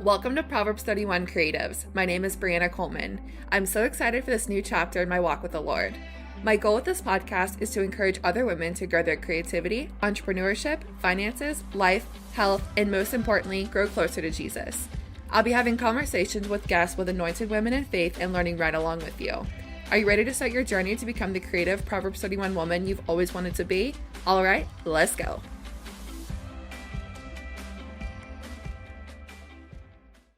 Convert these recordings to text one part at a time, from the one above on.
Welcome to Proverbs 31 Creatives. My name is Brianna Coleman. I'm so excited for this new chapter in my walk with the Lord. My goal with this podcast is to encourage other women to grow their creativity, entrepreneurship, finances, life, health, and most importantly, grow closer to Jesus. I'll be having conversations with guests with anointed women in faith and learning right along with you. Are you ready to start your journey to become the creative Proverbs 31 woman you've always wanted to be? All right, let's go.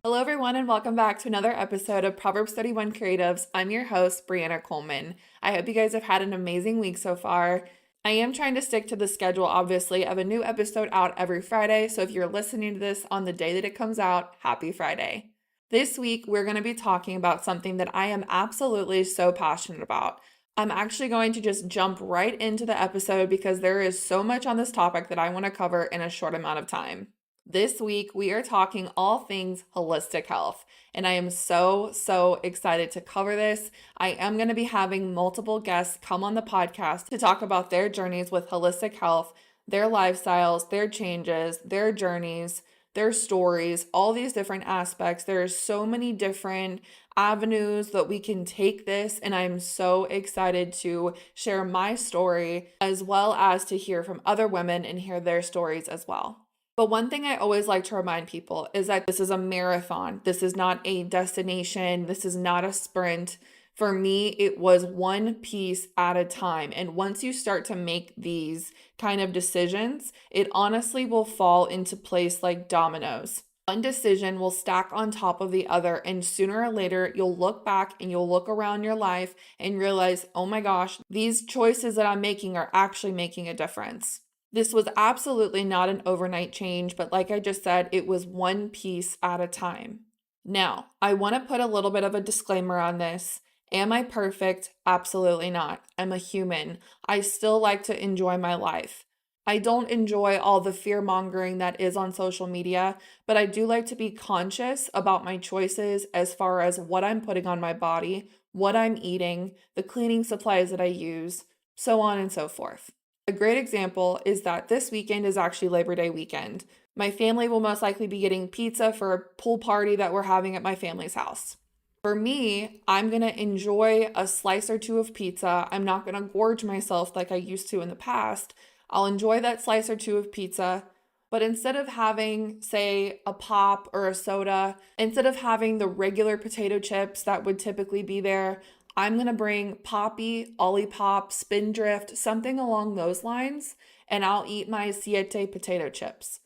Hello, everyone, and welcome back to another episode of Proverbs 31 Creatives. I'm your host, Brianna Coleman. I hope you guys have had an amazing week so far. I am trying to stick to the schedule, obviously, of a new episode out every Friday. So if you're listening to this on the day that it comes out, happy Friday. This week, we're going to be talking about something that I am absolutely so passionate about. I'm actually going to just jump right into the episode because there is so much on this topic that I want to cover in a short amount of time. This week, we are talking all things holistic health, and I am so excited to cover this. I am going to be having multiple guests come on the podcast to talk about their journeys with holistic health, their lifestyles, their changes, their journeys, their stories, all these different aspects. There are so many different avenues that we can take this, and I'm so excited to share my story as well as to hear from other women and hear their stories as well. But one thing I always like to remind people is that this is a marathon. This is not a destination. This is not a sprint. For me, it was one piece at a time. And once you start to make these kind of decisions, it honestly will fall into place like dominoes. One decision will stack on top of the other, and sooner or later, you'll look back and you'll look around your life and realize, oh my gosh, these choices that I'm making are actually making a difference. This was absolutely not an overnight change, but like I just said, it was one piece at a time. Now, I want to put a little bit of a disclaimer on this. Am I perfect? Absolutely not. I'm a human. I still like to enjoy my life. I don't enjoy all the fear-mongering that is on social media, but I do like to be conscious about my choices as far as what I'm putting on my body, what I'm eating, the cleaning supplies that I use, so on and so forth. A great example is that this weekend is actually Labor Day weekend. My family will most likely be getting pizza for a pool party that we're having at my family's house. For me, I'm going to enjoy a slice or two of pizza. I'm not going to gorge myself like I used to in the past. I'll enjoy that slice or two of pizza. But instead of having, say, a pop or a soda, instead of having the regular potato chips that would typically be there, I'm going to bring Poppy, Olipop, Spindrift, something along those lines, and I'll eat my Siete potato chips.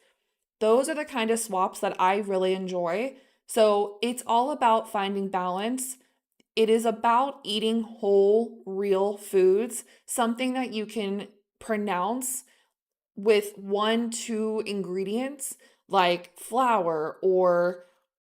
Those are the kind of swaps that I really enjoy. So it's all about finding balance. It is about eating whole, real foods, something that you can pronounce with 1-2 ingredients like flour or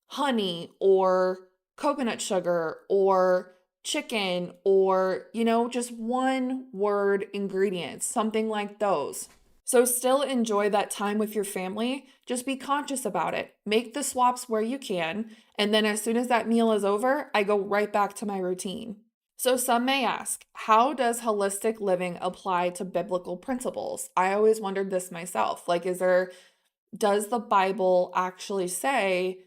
honey or coconut sugar or chicken or, just one word ingredients, something like those. So still enjoy that time with your family. Just be conscious about it. Make the swaps where you can. And then as soon as that meal is over, I go right back to my routine. So some may ask, how does holistic living apply to biblical principles? I always wondered this myself. Does the Bible actually say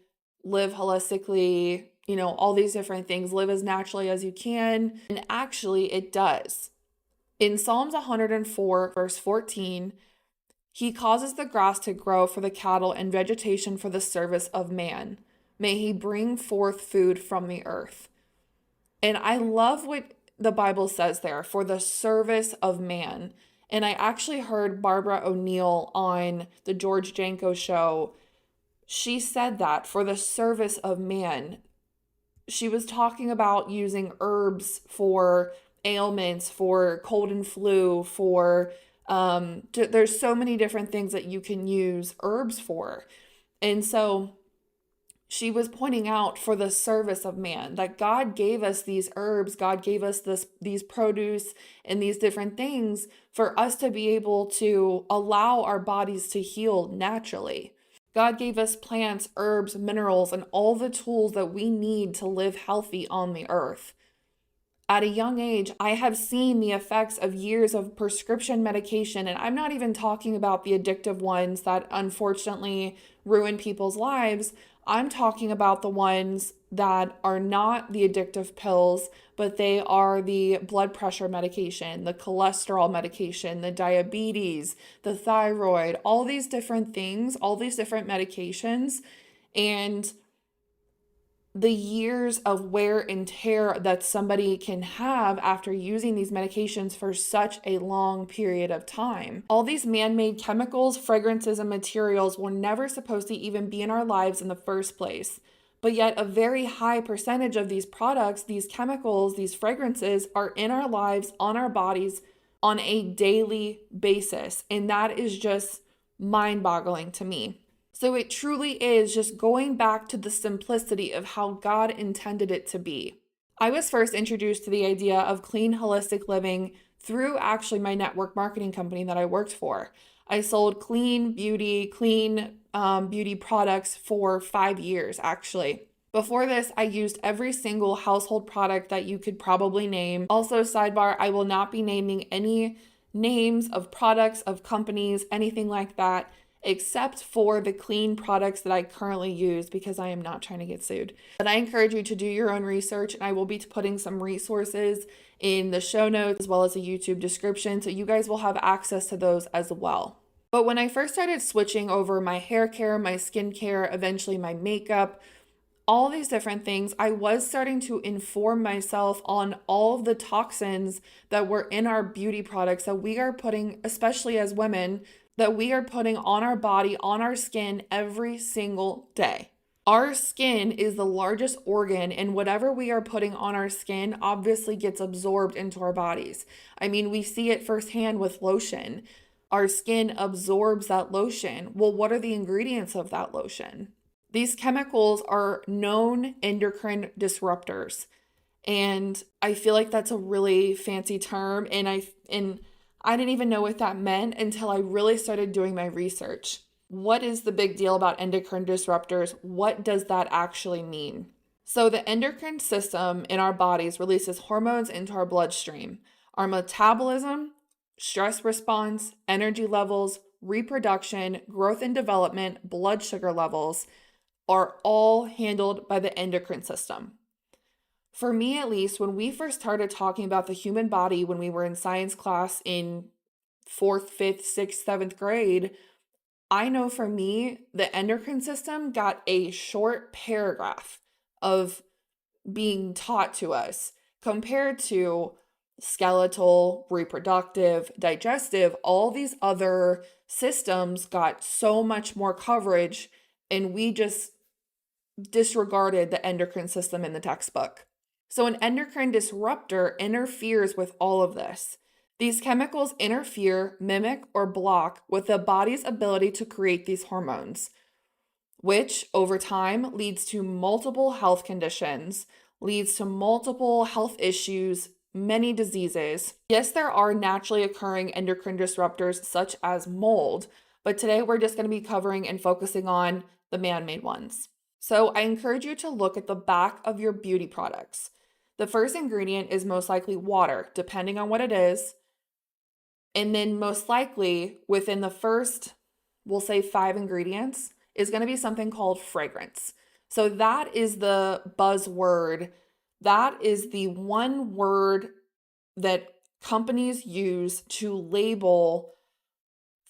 live holistically, all these different things, live as naturally as you can? And actually it does. In Psalms 104, verse 14, he causes the grass to grow for the cattle and vegetation for the service of man. May he bring forth food from the earth. And I love what the Bible says there, for the service of man. And I actually heard Barbara O'Neill on the George Janko show. She said that, for the service of man. She was talking about using herbs for ailments, for cold and flu, for there's so many different things that you can use herbs for. And so she was pointing out, for the service of man, that God gave us these herbs, God gave us these produce and these different things for us to be able to allow our bodies to heal naturally. God gave us plants, herbs, minerals, and all the tools that we need to live healthy on the earth. At a young age, I have seen the effects of years of prescription medication, and I'm not even talking about the addictive ones that unfortunately ruin people's lives. I'm talking about the ones that are not the addictive pills, but they are the blood pressure medication, the cholesterol medication, the diabetes, the thyroid, all these different things, all these different medications. And the years of wear and tear that somebody can have after using these medications for such a long period of time. All these man-made chemicals, fragrances, and materials were never supposed to even be in our lives in the first place. But yet a very high percentage of these products, these chemicals, these fragrances are in our lives, on our bodies, on a daily basis. And that is just mind-boggling to me. So it truly is just going back to the simplicity of how God intended it to be. I was first introduced to the idea of clean, holistic living through actually my network marketing company that I worked for. I sold clean beauty products for 5 years, actually. Before this, I used every single household product that you could probably name. Also, sidebar, I will not be naming any names of products, of companies, anything like that, except for the clean products that I currently use, because I am not trying to get sued. But I encourage you to do your own research, and I will be putting some resources in the show notes as well as a YouTube description, so you guys will have access to those as well. But when I first started switching over my hair care, my skincare, eventually my makeup, all these different things, I was starting to inform myself on all of the toxins that were in our beauty products that we are putting, especially as women, that we are putting on our body, on our skin every single day. Our skin is the largest organ, and whatever we are putting on our skin obviously gets absorbed into our bodies. I mean, we see it firsthand with lotion. Our skin absorbs that lotion. Well, what are the ingredients of that lotion? These chemicals are known endocrine disruptors. And I feel like that's a really fancy term. And I didn't even know what that meant until I really started doing my research. What is the big deal about endocrine disruptors? What does that actually mean? So the endocrine system in our bodies releases hormones into our bloodstream. Our metabolism, stress response, energy levels, reproduction, growth and development, blood sugar levels are all handled by the endocrine system. For me, at least, when we first started talking about the human body when we were in science class in 4th, 5th, 6th, 7th grade, I know for me, the endocrine system got a short paragraph of being taught to us compared to skeletal, reproductive, digestive, all these other systems got so much more coverage, and we just disregarded the endocrine system in the textbook. So an endocrine disruptor interferes with all of this. These chemicals interfere, mimic, or block with the body's ability to create these hormones, which over time leads to multiple health conditions, leads to multiple health issues, many diseases. Yes, there are naturally occurring endocrine disruptors such as mold, but today we're just going to be covering and focusing on the man-made ones. So I encourage you to look at the back of your beauty products. The first ingredient is most likely water, depending on what it is. And then most likely within the first, we'll say 5 ingredients, is going to be something called fragrance. So that is the buzzword. That is the one word that companies use to label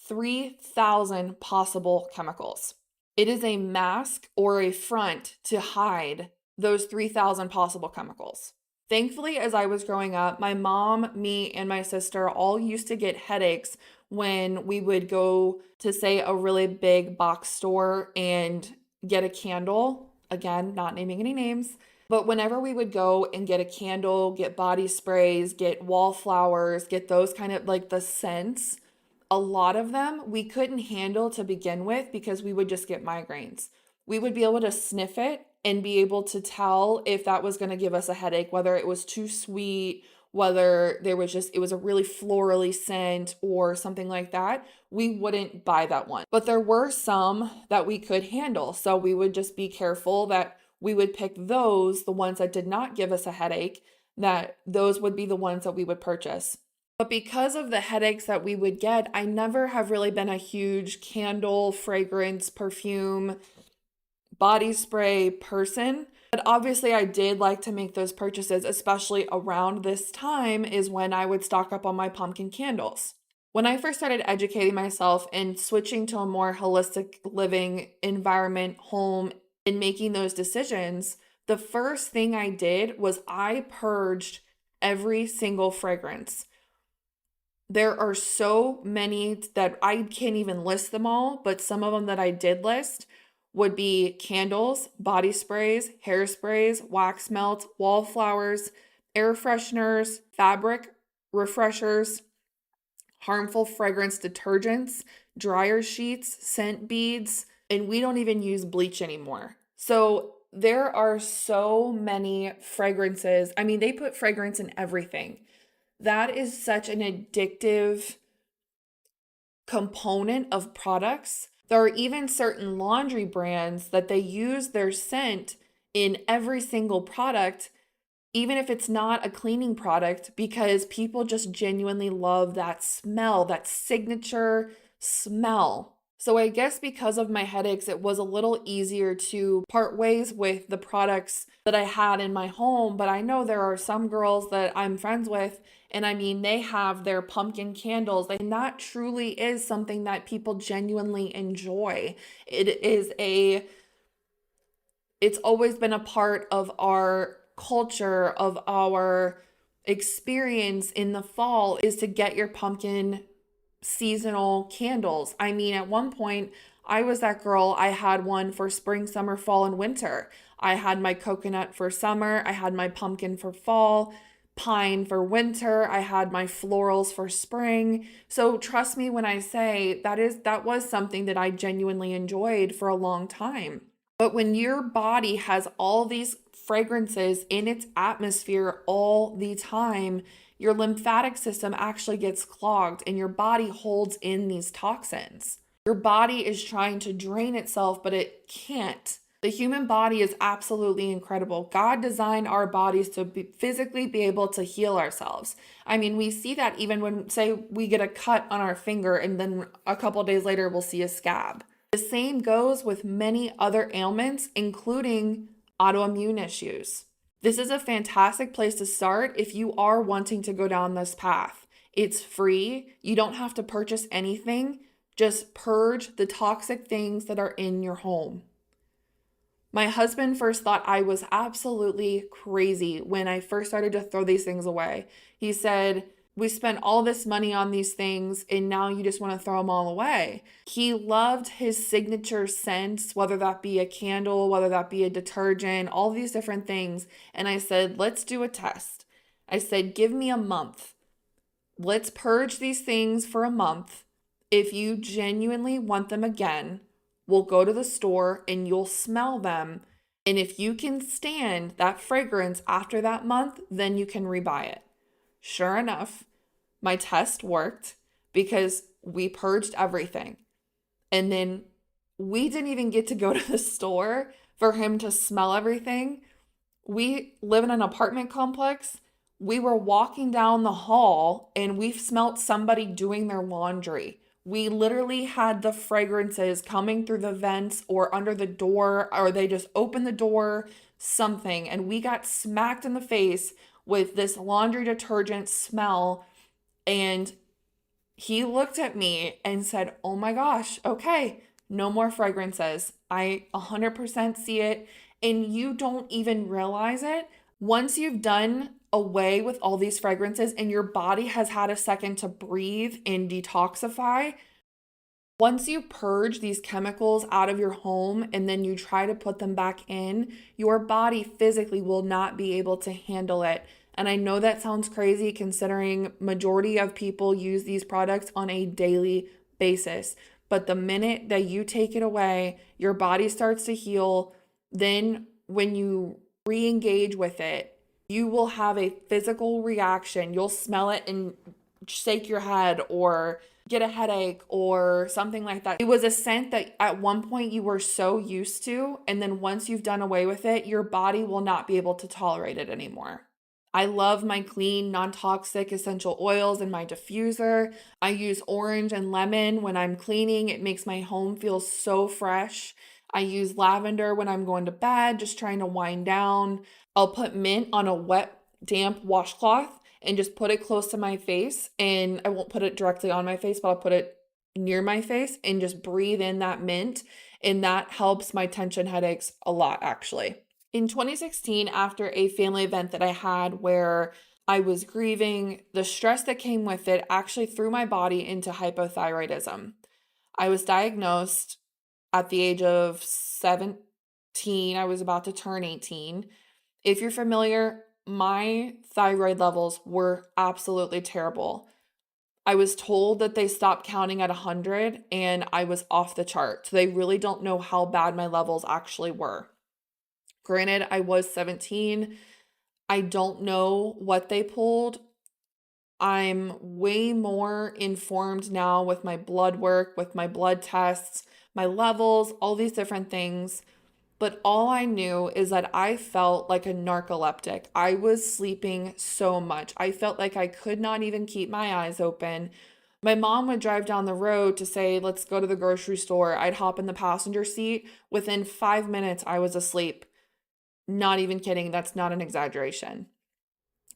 3,000 possible chemicals. It is a mask or a front to hide those 3,000 possible chemicals. Thankfully, as I was growing up, my mom, me, and my sister all used to get headaches when we would go to, say, a really big box store and get a candle. Again, not naming any names. But whenever we would go and get a candle, get body sprays, get wallflowers, get those kind of like the scents, a lot of them we couldn't handle to begin with because we would just get migraines. We would be able to sniff it and be able to tell if that was going to give us a headache, whether it was too sweet, whether it was a really florally scent or something like that. We wouldn't buy that one. But there were some that we could handle. So we would just be careful that we would pick the ones that did not give us a headache, that those would be the ones that we would purchase. But because of the headaches that we would get, I never have really been a huge candle, fragrance, perfume body spray person. But obviously, I did like to make those purchases, especially around this time is when I would stock up on my pumpkin candles. When I first started educating myself and switching to a more holistic living environment, home, and making those decisions, the first thing I did was I purged every single fragrance. There are so many that I can't even list them all, but some of them that I did list would be candles, body sprays, hairsprays, wax melts, wallflowers, air fresheners, fabric refreshers, harmful fragrance detergents, dryer sheets, scent beads, and we don't even use bleach anymore. So there are so many fragrances. I mean, they put fragrance in everything. That is such an addictive component of products. There are even certain laundry brands that they use their scent in every single product, even if it's not a cleaning product, because people just genuinely love that smell, that signature smell. So I guess because of my headaches, it was a little easier to part ways with the products that I had in my home. But I know there are some girls that I'm friends with, and I mean, they have their pumpkin candles, and that truly is something that people genuinely enjoy. It's always been a part of our culture, of our experience in the fall, is to get your pumpkin seasonal candles. I mean, at one point, I was that girl. I had one for spring, summer, fall, and winter. I had my coconut for summer. I had my pumpkin for fall, pine for winter. I had my florals for spring. So trust me when I say that was something that I genuinely enjoyed for a long time. But when your body has all these fragrances in its atmosphere all the time, your lymphatic system actually gets clogged and your body holds in these toxins. Your body is trying to drain itself, but it can't. The human body is absolutely incredible. God designed our bodies to physically be able to heal ourselves. I mean, we see that even when, say, we get a cut on our finger and then a couple days later we'll see a scab. The same goes with many other ailments, including autoimmune issues. This is a fantastic place to start if you are wanting to go down this path. It's free. You don't have to purchase anything. Just purge the toxic things that are in your home. My husband first thought I was absolutely crazy when I first started to throw these things away. He said, "We spent all this money on these things and now you just want to throw them all away." He loved his signature scents, whether that be a candle, whether that be a detergent, all these different things. And I said, let's do a test. I said, give me a month. Let's purge these things for a month. If you genuinely want them again, we'll go to the store and you'll smell them. And if you can stand that fragrance after that month, then you can rebuy it. Sure enough, my test worked because we purged everything. And then we didn't even get to go to the store for him to smell everything. We live in an apartment complex. We were walking down the hall and we smelt somebody doing their laundry. We literally had the fragrances coming through the vents or under the door, or they just opened the door, something. And we got smacked in the face with this laundry detergent smell. And he looked at me and said, "Oh my gosh, okay, no more fragrances." I 100% see it. And you don't even realize it. Once you've done away with all these fragrances and your body has had a second to breathe and detoxify, once you purge these chemicals out of your home and then you try to put them back in, your body physically will not be able to handle it. And I know that sounds crazy considering majority of people use these products on a daily basis. But the minute that you take it away, your body starts to heal. Then when you re-engage with it, you will have a physical reaction. You'll smell it and shake your head or get a headache or something like that. It was a scent that at one point you were so used to, and then once you've done away with it, your body will not be able to tolerate it anymore. I love my clean, non-toxic essential oils in my diffuser. I use orange and lemon when I'm cleaning. It makes my home feel so fresh. I use lavender when I'm going to bed, just trying to wind down. I'll put mint on a wet, damp washcloth and just put it close to my face. And I won't put it directly on my face, but I'll put it near my face and just breathe in that mint. And that helps my tension headaches a lot, actually. In 2016, after a family event that I had where I was grieving, the stress that came with it actually threw my body into hypothyroidism. I was diagnosed at the age of 17. I was about to turn 18. If you're familiar, my thyroid levels were absolutely terrible. I was told that they stopped counting at 100 and I was off the chart. So they really don't know how bad my levels actually were. Granted, I was 17. I don't know what they pulled. I'm way more informed now with my blood work, with my blood tests, my levels, all these different things. But all I knew is that I felt like a narcoleptic. I was sleeping so much. I felt like I could not even keep my eyes open. My mom would drive down the road to say, let's go to the grocery store. I'd hop in the passenger seat. Within 5 minutes, I was asleep. Not even kidding. That's not an exaggeration.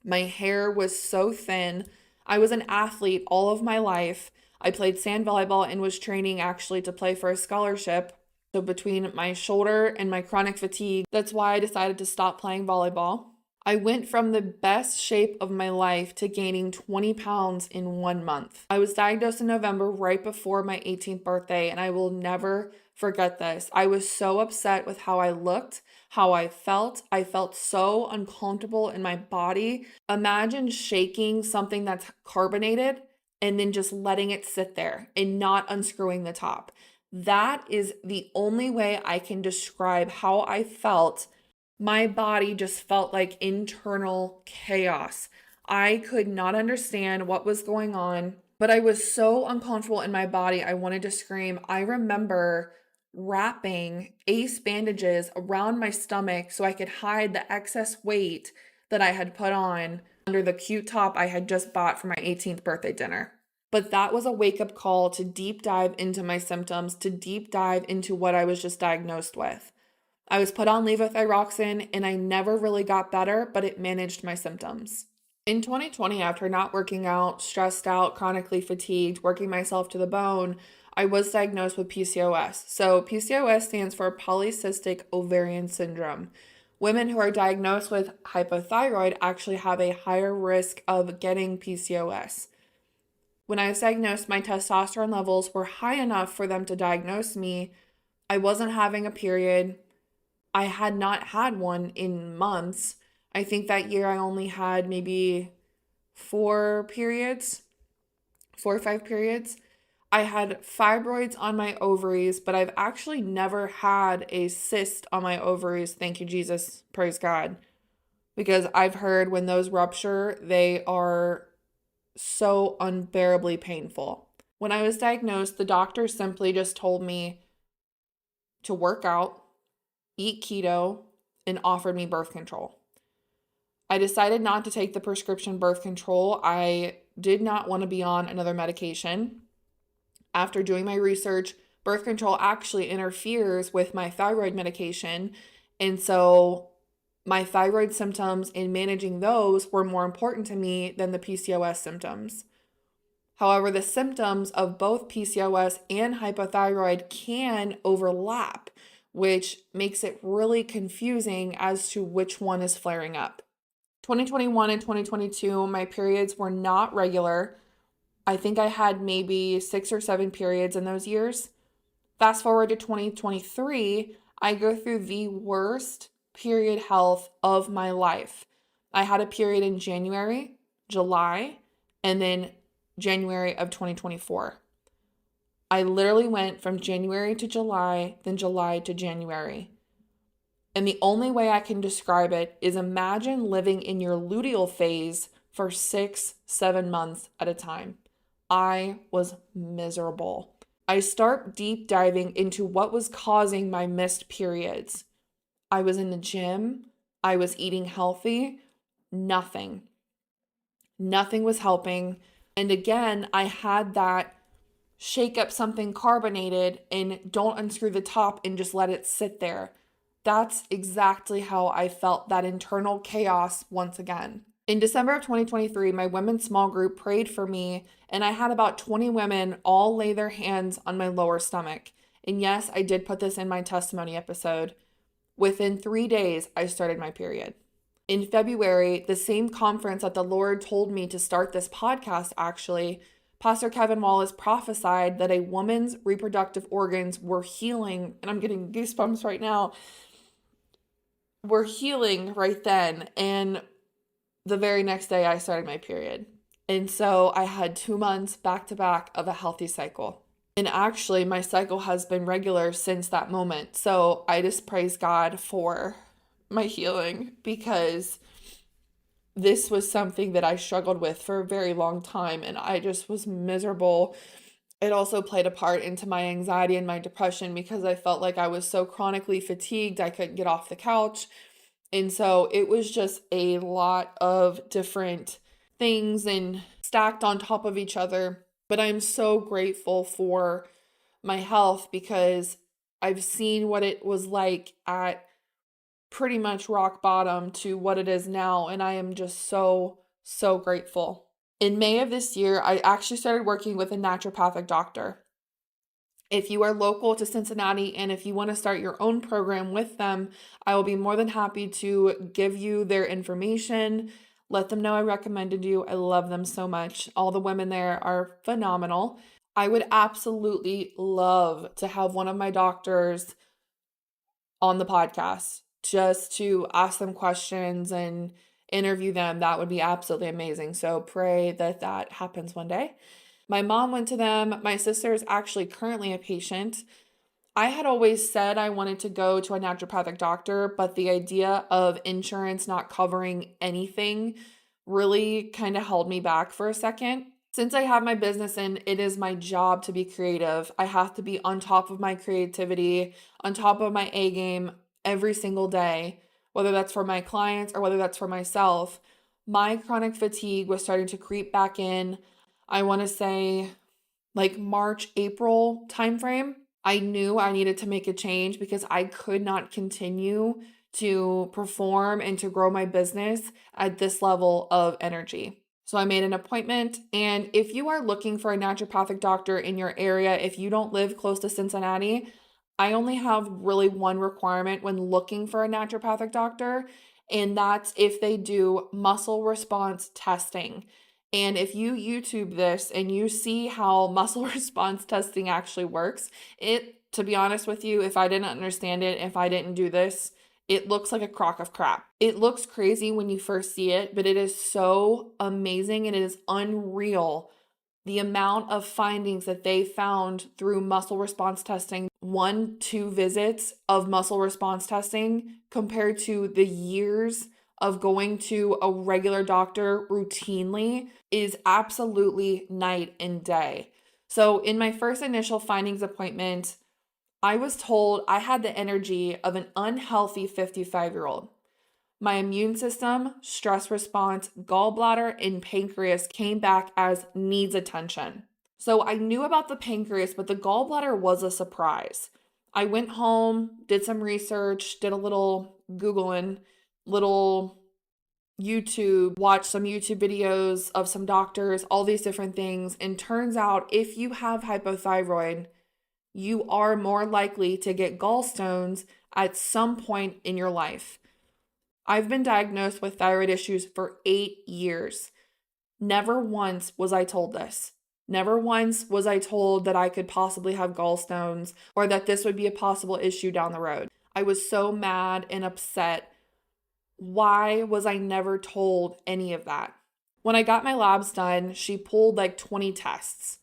My hair was so thin. I was an athlete all of my life. I played sand volleyball and was training actually to play for a scholarship. So between my shoulder and my chronic fatigue, that's why I decided to stop playing volleyball. I went from the best shape of my life to gaining 20 pounds in 1 month. I was diagnosed in November right before my 18th birthday, and I will never forget this. I was so upset with how I looked, how I felt. I felt so uncomfortable in my body. Imagine shaking something that's carbonated and then just letting it sit there and not unscrewing the top. That is the only way I can describe how I felt. My body just felt like internal chaos. I could not understand what was going on, but I was so uncomfortable in my body. I wanted to scream. I remember wrapping ace bandages around my stomach so I could hide the excess weight that I had put on under the cute top I had just bought for my 18th birthday dinner. But that was a wake-up call to deep dive into my symptoms, to deep dive into what I was just diagnosed with. I was put on levothyroxine and I never really got better, but it managed my symptoms. In 2020, after not working out, stressed out, chronically fatigued, working myself to the bone, I was diagnosed with PCOS. So PCOS stands for polycystic ovarian syndrome. Women who are diagnosed with hypothyroid actually have a higher risk of getting PCOS. When I was diagnosed, my testosterone levels were high enough for them to diagnose me. I wasn't having a period. I had not had one in months. I think that year I only had maybe 4 or 5 periods. I had fibroids on my ovaries, but I've actually never had a cyst on my ovaries. Thank you, Jesus. Praise God. Because I've heard when those rupture, they are so unbearably painful. When I was diagnosed, the doctor simply just told me to work out, eat keto, and offered me birth control. I decided not to take the prescription birth control. I did not want to be on another medication. After doing my research, birth control actually interferes with my thyroid medication. And so my thyroid symptoms and managing those were more important to me than the PCOS symptoms. However, the symptoms of both PCOS and hypothyroid can overlap, which makes it really confusing as to which one is flaring up. 2021 and 2022, my periods were not regular. I think I had maybe 6 or 7 periods in those years. Fast forward to 2023, I go through the worst period health of my life. I had a period in January, July, and then January of 2024. I literally went from January to July, then July to January. And the only way I can describe it is imagine living in your luteal phase for 6, 7 months at a time. I was miserable. I start deep diving into what was causing my missed periods. I was in the gym. I was eating healthy. Nothing was helping. And again, I had that shake up something carbonated and don't unscrew the top and just let it sit there. That's exactly how I felt, that internal chaos once again. In December of 2023, my women's small group prayed for me, and I had about 20 women all lay their hands on my lower stomach. And yes, I did put this in my testimony episode. Within 3 days, I started my period. In February, the same conference that the Lord told me to start this podcast, actually, Pastor Kevin Wallace prophesied that a woman's reproductive organs were healing, and I'm getting goosebumps right now, were healing right then. And the very next day, I started my period. And so I had 2 months back to back of a healthy cycle. And actually, my cycle has been regular since that moment. So I just praise God for my healing, because this was something that I struggled with for a very long time, and I just was miserable. It also played a part into my anxiety and my depression, because I felt like I was so chronically fatigued, I couldn't get off the couch. And so it was just a lot of different things and stacked on top of each other. But I'm so grateful for my health, because I've seen what it was like at pretty much rock bottom to what it is now. And I am just so, so grateful. In May of this year, I actually started working with a naturopathic doctor. If you are local to Cincinnati and if you want to start your own program with them, I will be more than happy to give you their information. Let them know I recommended you. I love them so much. All the women there are phenomenal. I would absolutely love to have one of my doctors on the podcast just to ask them questions and interview them. That would be absolutely amazing. So pray that that happens one day. My mom went to them. My sister is actually currently a patient. I had always said I wanted to go to a naturopathic doctor, but the idea of insurance not covering anything really kind of held me back for a second. Since I have my business and it is my job to be creative, I have to be on top of my creativity, on top of my A game every single day, whether that's for my clients or whether that's for myself. My chronic fatigue was starting to creep back in. I want to say like March, April timeframe. I knew I needed to make a change because I could not continue to perform and to grow my business at this level of energy. So I made an appointment. And if you are looking for a naturopathic doctor in your area, if you don't live close to Cincinnati, I only have really one requirement when looking for a naturopathic doctor, and that's if they do muscle response testing. And if you YouTube this and you see how muscle response testing actually works, to be honest with you, if I didn't understand it, if I didn't do this, it looks like a crock of crap. It looks crazy when you first see it, but it is so amazing and it is unreal the amount of findings that they found through muscle response testing, 1-2 visits of muscle response testing compared to the years of going to a regular doctor routinely is absolutely night and day. So in my first initial findings appointment, I was told I had the energy of an unhealthy 55-year-old. My immune system, stress response, gallbladder, and pancreas came back as needs attention. So I knew about the pancreas, but the gallbladder was a surprise. I went home, did some research, did a little Googling, little YouTube, watched some YouTube videos of some doctors, all these different things. And turns out if you have hypothyroid, you are more likely to get gallstones at some point in your life. I've been diagnosed with thyroid issues for 8 years. Never once was I told this. Never once was I told that I could possibly have gallstones or that this would be a possible issue down the road. I was so mad and upset. Why was I never told any of that? When I got my labs done, she pulled like 20 tests.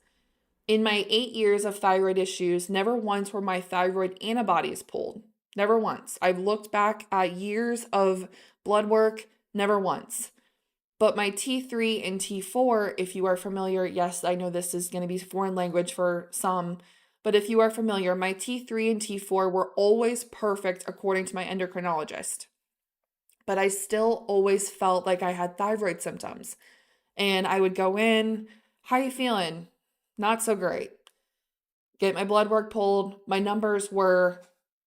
In my 8 years of thyroid issues, never once were my thyroid antibodies pulled. Never once. I've looked back at years of blood work, never once. But my T3 and T4, if you are familiar, yes, I know this is going to be foreign language for some, but if you are familiar, my T3 and T4 were always perfect according to my endocrinologist. But I still always felt like I had thyroid symptoms. And I would go in, how are you feeling? Not so great. get my blood work pulled. My numbers were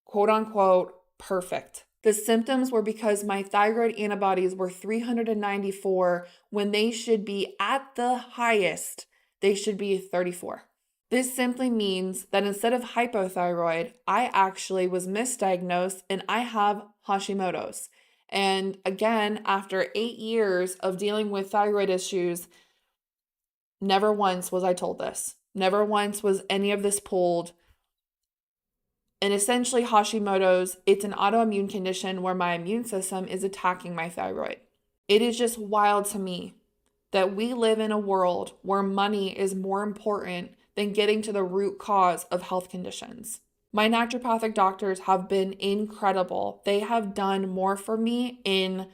quote unquote perfect. The symptoms were because my thyroid antibodies were 394 when they should be at the highest, they should be 34. This simply means that instead of hypothyroid, I actually was misdiagnosed and I have Hashimoto's. And again, after 8 years of dealing with thyroid issues, never once was I told this. Never once was any of this pulled. And essentially, Hashimoto's, it's an autoimmune condition where my immune system is attacking my thyroid. It is just wild to me that we live in a world where money is more important than getting to the root cause of health conditions. My naturopathic doctors have been incredible. They have done more for me in,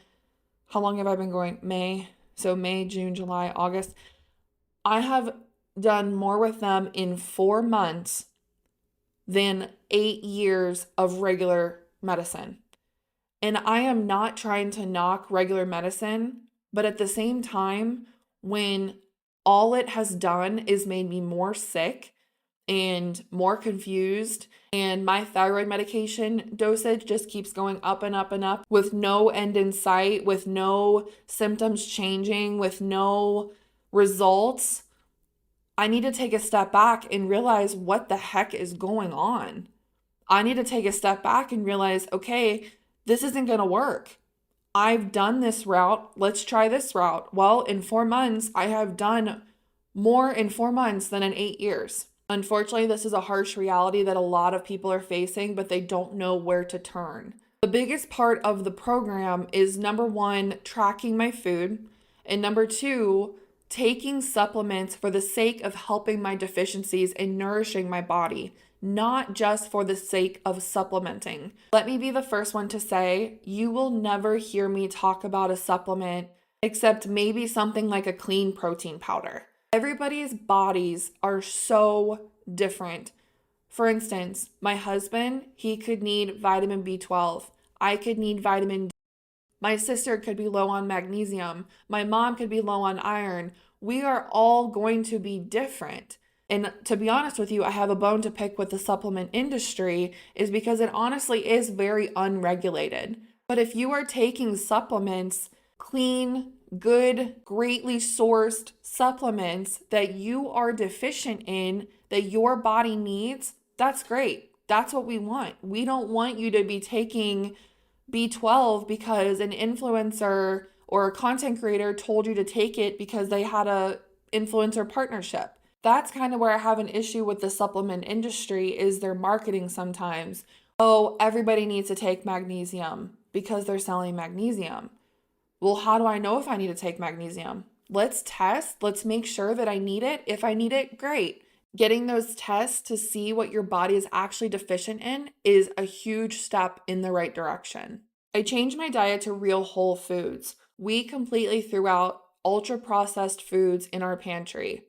how long have I been going? May. So May, June, July, August. I have done more with them in 4 months than 8 years of regular medicine. And I am not trying to knock regular medicine, but at the same time, when all it has done is made me more sick and more confused, and my thyroid medication dosage just keeps going up and up and up with no end in sight, with no symptoms changing, with no results, I need to take a step back and realize what the heck is going on. I need to take a step back and realize, okay, this isn't going to work. I've done this route. Let's try this route. Well, in 4 months, I have done more in 4 months than in 8 years. Unfortunately, this is a harsh reality that a lot of people are facing, but they don't know where to turn. The biggest part of the program is number 1, tracking my food, and number 2, taking supplements for the sake of helping my deficiencies and nourishing my body, not just for the sake of supplementing. Let me be the first one to say, you will never hear me talk about a supplement except maybe something like a clean protein powder. Everybody's bodies are so different. For instance, my husband, he could need vitamin B12. I could need vitamin D. My sister could be low on magnesium. My mom could be low on iron. We are all going to be different. And to be honest with you, I have a bone to pick with the supplement industry is because it honestly is very unregulated. But if you are taking supplements, clean, good, greatly sourced supplements that you are deficient in, that your body needs, that's great. That's what we want. We don't want you to be taking B12 because an influencer or a content creator told you to take it because they had a influencer partnership. That's kind of where I have an issue with the supplement industry is their marketing sometimes. Oh, everybody needs to take magnesium because they're selling magnesium. Well, how do I know if I need to take magnesium? Let's test. Let's make sure that I need it. If I need it, great. Getting those tests to see what your body is actually deficient in is a huge step in the right direction. I changed my diet to real whole foods. We completely threw out ultra processed foods in our pantry.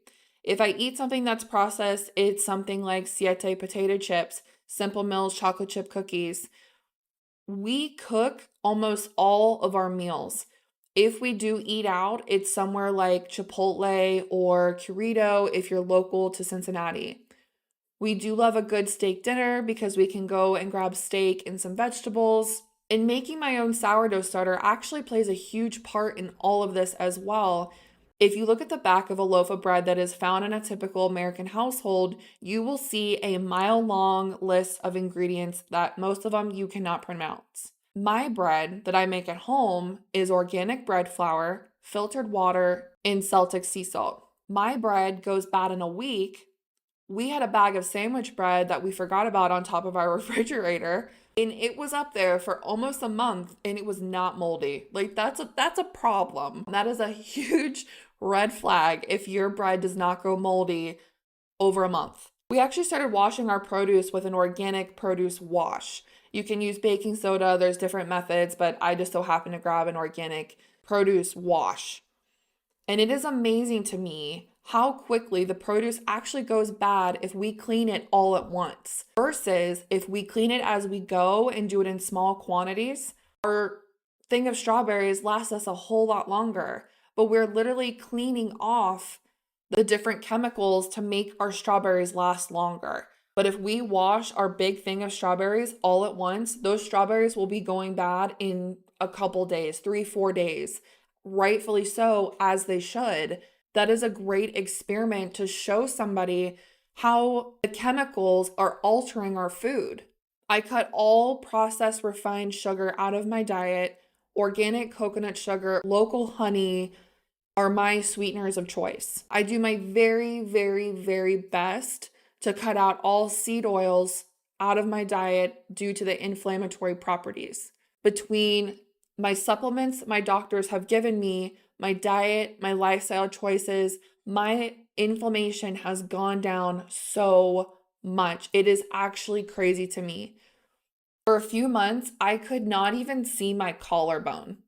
If I eat something that's processed, it's something like Siete potato chips, Simple Mills chocolate chip cookies. We cook almost all of our meals. If we do eat out, it's somewhere like Chipotle or Curito if you're local to Cincinnati. We do love a good steak dinner because we can go and grab steak and some vegetables. And making my own sourdough starter actually plays a huge part in all of this as well. If you look at the back of a loaf of bread that is found in a typical American household, you will see a mile-long list of ingredients that most of them you cannot pronounce. My bread that I make at home is organic bread flour, filtered water, and Celtic sea salt. My bread goes bad in a week. We had a bag of sandwich bread that we forgot about on top of our refrigerator, and it was up there for almost a month and it was not moldy. Like that's a problem. That is a huge red flag if your bread does not go moldy over a month. We actually started washing our produce with an organic produce wash. You can use baking soda, there's different methods, but I just so happen to grab an organic produce wash. And it is amazing to me how quickly the produce actually goes bad if we clean it all at once versus if we clean it as we go and do it in small quantities. Our thing of strawberries lasts us a whole lot longer, but we're literally cleaning off the different chemicals to make our strawberries last longer. But if we wash our big thing of strawberries all at once, those strawberries will be going bad in a couple days, 3-4 days. Rightfully so, as they should. That is a great experiment to show somebody how the chemicals are altering our food. I cut all processed refined sugar out of my diet. Organic coconut sugar, local honey are my sweeteners of choice. I do my very, very, very best to cut out all seed oils out of my diet due to the inflammatory properties. Between my supplements my doctors have given me, my diet, my lifestyle choices, my inflammation has gone down so much. It is actually crazy to me. For a few months, I could not even see my collarbone.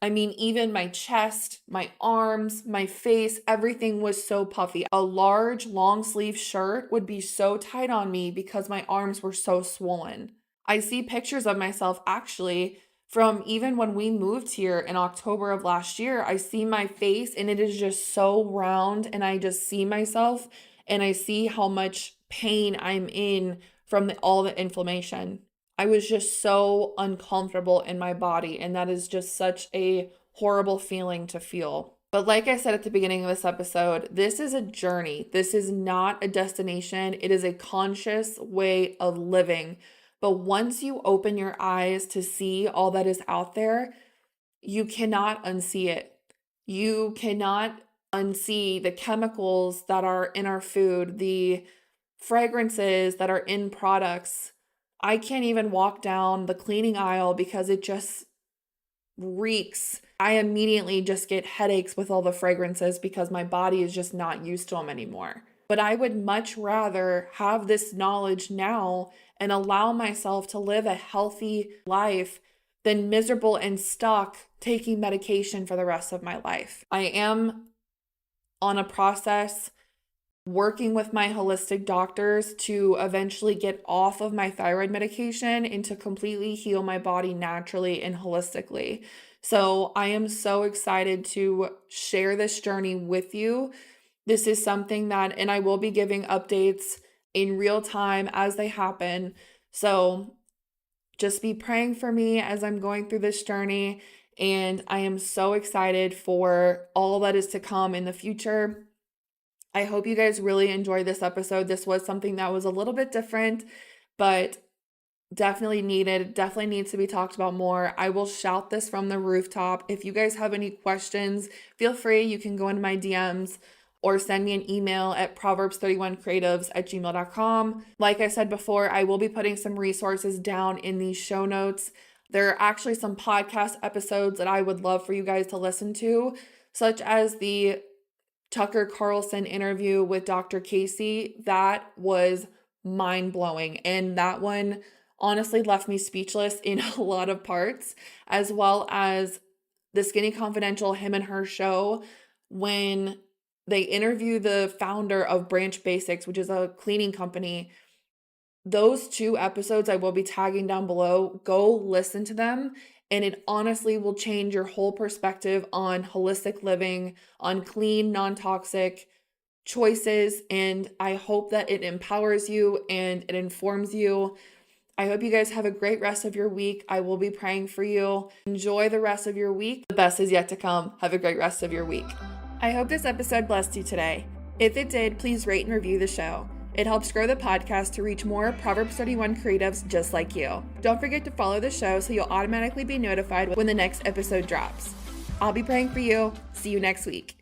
I mean, even my chest, my arms, my face, everything was so puffy. A large long sleeve shirt would be so tight on me because my arms were so swollen. I see pictures of myself actually from even when we moved here in October of last year. I see my face and it is just so round, and I just see myself and I see how much pain I'm in from all the inflammation. I was just so uncomfortable in my body, and that is just such a horrible feeling to feel. But like I said at the beginning of this episode, this is a journey. This is not a destination. It is a conscious way of living. But once you open your eyes to see all that is out there, you cannot unsee it. You cannot unsee the chemicals that are in our food, the fragrances that are in products. I can't even walk down the cleaning aisle because it just reeks. I immediately just get headaches with all the fragrances because my body is just not used to them anymore. But I would much rather have this knowledge now and allow myself to live a healthy life than miserable and stuck taking medication for the rest of my life. I am on a process working with my holistic doctors to eventually get off of my thyroid medication and to completely heal my body naturally and holistically. So I am so excited to share this journey with you. This is something that, and I will be giving updates in real time as they happen. So just be praying for me as I'm going through this journey. And I am so excited for all that is to come in the future. I hope you guys really enjoyed this episode. This was something that was a little bit different, but definitely needs to be talked about more. I will shout this from the rooftop. If you guys have any questions, feel free. You can go into my DMs or send me an email at proverbs31creatives@gmail.com. Like I said before, I will be putting some resources down in the show notes. There are actually some podcast episodes that I would love for you guys to listen to, such as the Tucker Carlson interview with Dr. Casey. That was mind-blowing. And that one honestly left me speechless in a lot of parts, as well as the Skinny Confidential, him and her show, when they interview the founder of Branch Basics, which is a cleaning company. Those 2 episodes I will be tagging down below. Go listen to them. And it honestly will change your whole perspective on holistic living, on clean, non-toxic choices. And I hope that it empowers you and it informs you. I hope you guys have a great rest of your week. I will be praying for you. Enjoy the rest of your week. The best is yet to come. Have a great rest of your week. I hope this episode blessed you today. If it did, please rate and review the show. It helps grow the podcast to reach more Proverbs 31 creatives just like you. Don't forget to follow the show so you'll automatically be notified when the next episode drops. I'll be praying for you. See you next week.